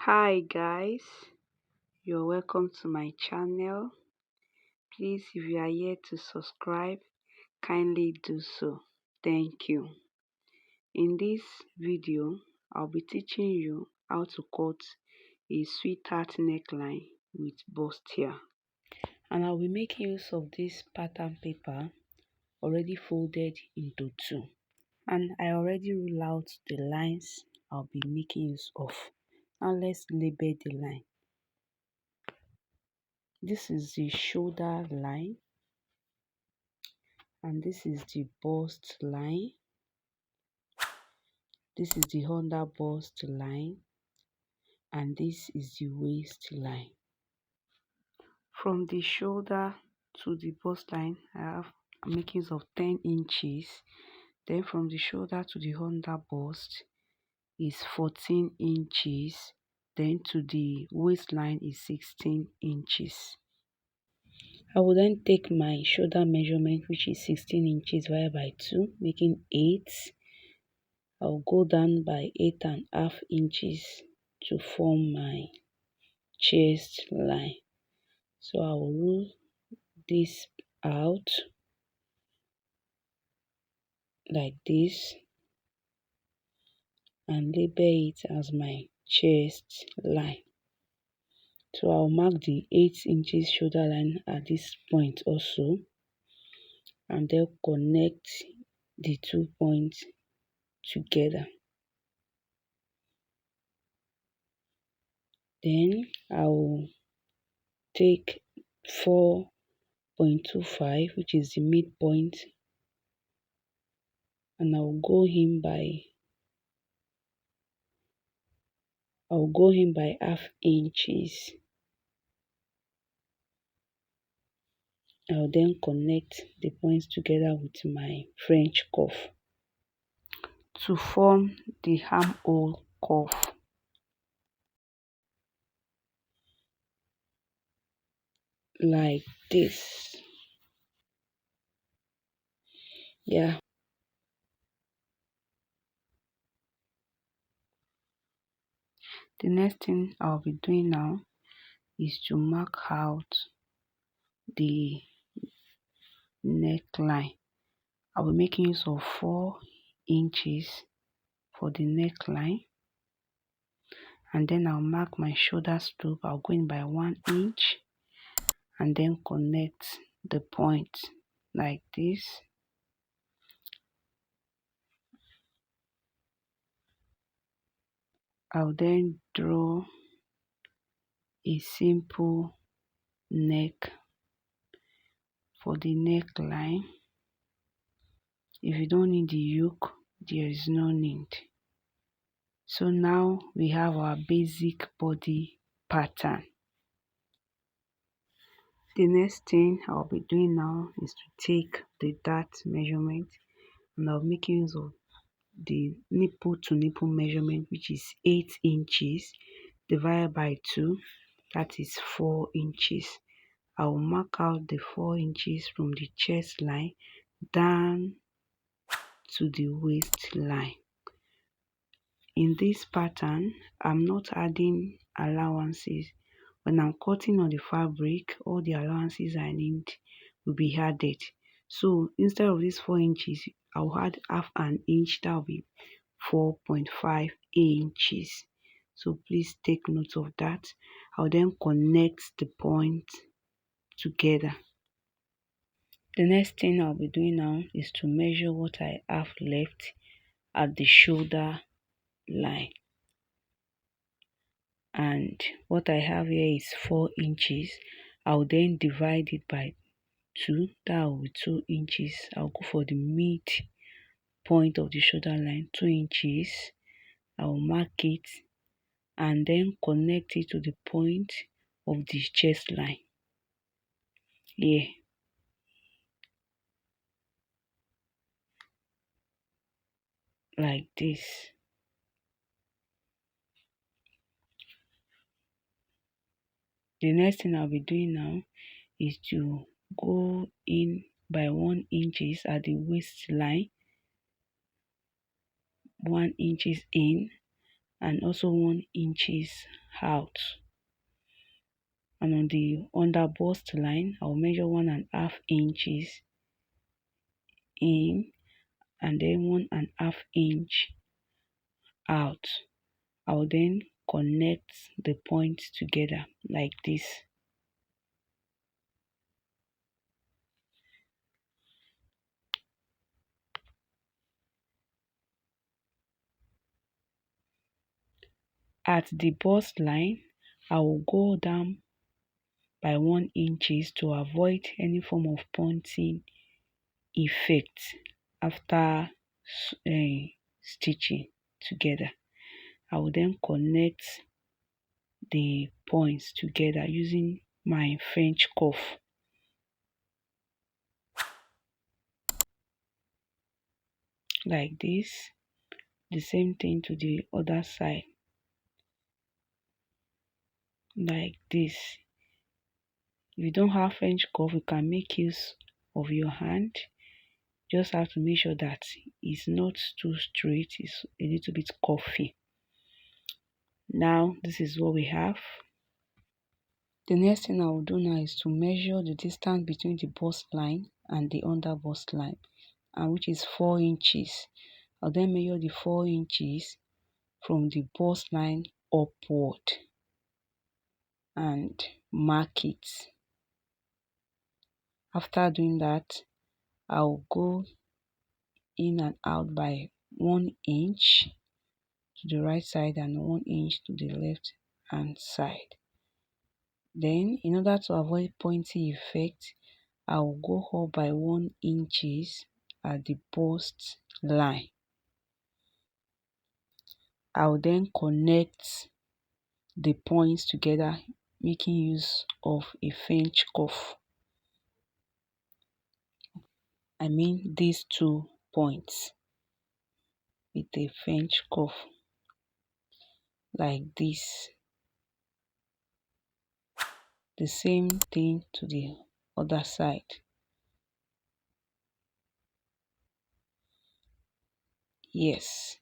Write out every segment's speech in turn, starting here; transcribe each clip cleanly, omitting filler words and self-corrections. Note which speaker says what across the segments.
Speaker 1: Hi guys, you're welcome to my channel. Please, if you are here to subscribe, kindly do so. Thank you. In this video, I'll be teaching you how to cut a sweetheart neckline with bustier. And I'll be making use of this pattern paper already folded into two. And I already rule out the lines I'll be making use of. Now let's label the line. This is the shoulder line and this is the bust line. This is the under bust line and this is the waist line. From the shoulder to the bust line, I'm making use of 10 inches. Then from the shoulder to the under bust is 14 inches. Then to the waistline is 16 inches. I will then take my shoulder measurement, which is 16 inches divided by 2, making 8. I'll go down by 8.5 inches to form my chest line. So I will rule this out like this and label it as my chest line. So I'll mark the 8 inches shoulder line at this point also, and then connect the 2 points together. Then I will take 4.25, which is the midpoint, and I'll go in by half inches. I'll then connect the points together with my French cuff to form the armhole cuff. Like this. Yeah. The next thing I'll be doing now is to mark out the neckline. I'll be making use of 4 inches for the neckline, and then I'll mark my shoulder stroke. I'll go in by 1 inch and then connect the point like this. I'll then draw a simple neck for the neckline. If you don't need the yoke, there is no need. So now we have our basic body pattern. The next thing I'll be doing now is to take the dart measurement, and I'll make use of the nipple to nipple measurement, which is 8 inches divided by 2, that is 4 inches. I will mark out the 4 inches from the chest line down to the waistline. In this pattern, I'm not adding allowances. When I'm cutting on the fabric, all the allowances I need will be added. So instead of these 4 inches, I'll add half an inch. That will be 4.5 inches. So please take note of that. I'll then connect the points together. The next thing I'll be doing now is to measure what I have left at the shoulder line. And what I have here is 4 inches. I'll then divide it by 2. That will be 2 inches. I'll go for the mid point of the shoulder line, 2 inches. I'll mark it and then connect it to the point of the chest line here. Like this. The next thing I'll be doing now is to go in by 1 inches at the waistline, 1 inches in, and also 1 inches out. And on the under bust line, I'll measure 1.5 inches in and then 1.5 inch out. I'll then connect the points together like this. At the bust line, I will go down by 1 inches to avoid any form of punching effect after stitching together. I will then connect the points together using my French cuff like this. The same thing to the other side like this. If you don't have French cuff, you can make use of your hand. Just have to make sure that it's not too straight, it's a little bit curvy. Now this is what we have. The next thing I will do now is to measure the distance between the bust line and the under bust line, and which is 4 inches. I'll then measure the 4 inches from the bust line upward and mark it. After doing that, I'll go in and out by 1 inch to the right side and 1 inch to the left hand side. Then, in order to avoid pointy effect, I will go up by 1 inches at the bust line. I will then connect the points together, making use of a French cuff. I mean these 2 points with a French cuff like this. The same thing to the other side. Yes.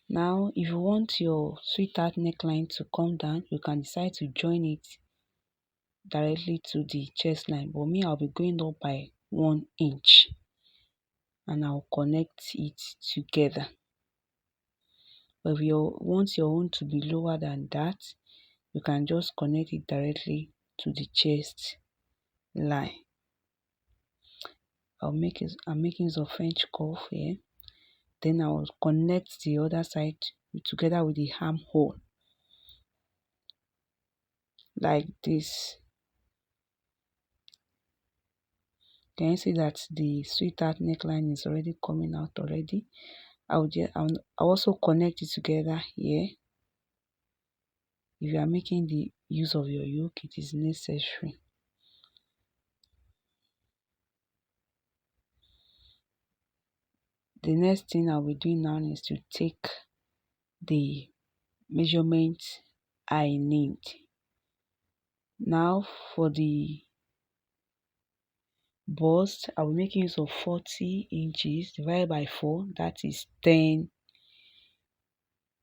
Speaker 1: Now, if you want your sweetheart neckline to come down, you can decide to join it directly to the chest line. But me, I'll be going up by 1 inch and I'll connect it together. But if you want your own to be lower than that, you can just connect it directly to the chest line. I'm making use of French cuff here. Then I will connect the other side together with the armhole like this. Can you see that the sweetheart neckline is already coming out already? I'll also connect it together here. If you are making the use of your yoke, it is necessary. The next thing I'll be doing now is to take the measurement I need. Now for the bust, I'll be making use of 40 inches divided by 4, that is 10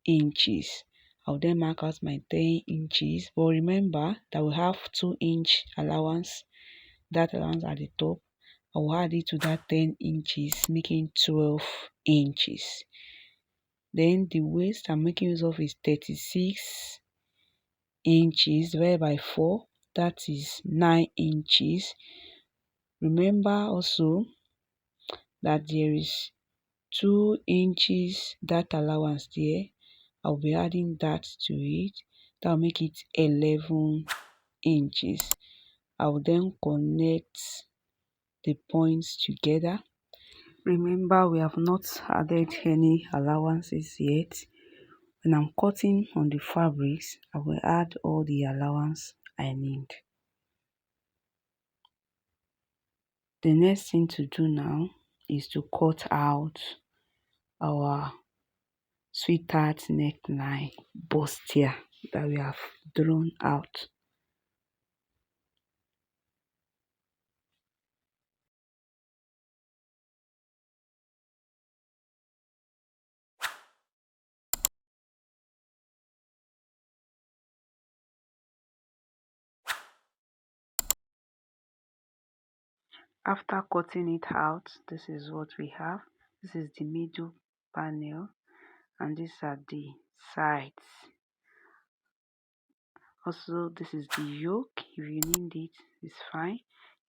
Speaker 1: inches. I'll then mark out my 10 inches, but remember that we have 2-inch allowance, that allowance at the top. I will add it to that 10 inches, making 12 inches. Then the waist I'm making use of is 36 inches divided by 4, that is 9 inches. Remember also that there is 2 inches that allowance there. I'll be adding that to it. That will make it 11 inches. I will then connect the points together. Remember, we have not added any allowances yet. When I'm cutting on the fabrics, I will add all the allowance I need. The next thing to do now is to cut out our sweetheart neckline bustier that we have drawn out. After cutting it out, this is what we have. This is the middle panel, and these are the sides. Also, this is the yoke. If you need it, it's fine.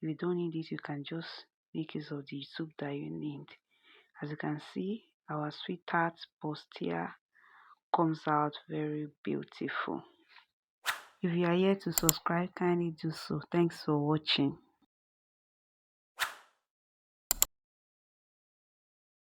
Speaker 1: If you don't need it, you can just make use of the soup that you need. As you can see, our sweetheart bustier comes out very beautiful. If you are here to subscribe, kindly do so. Thanks for watching.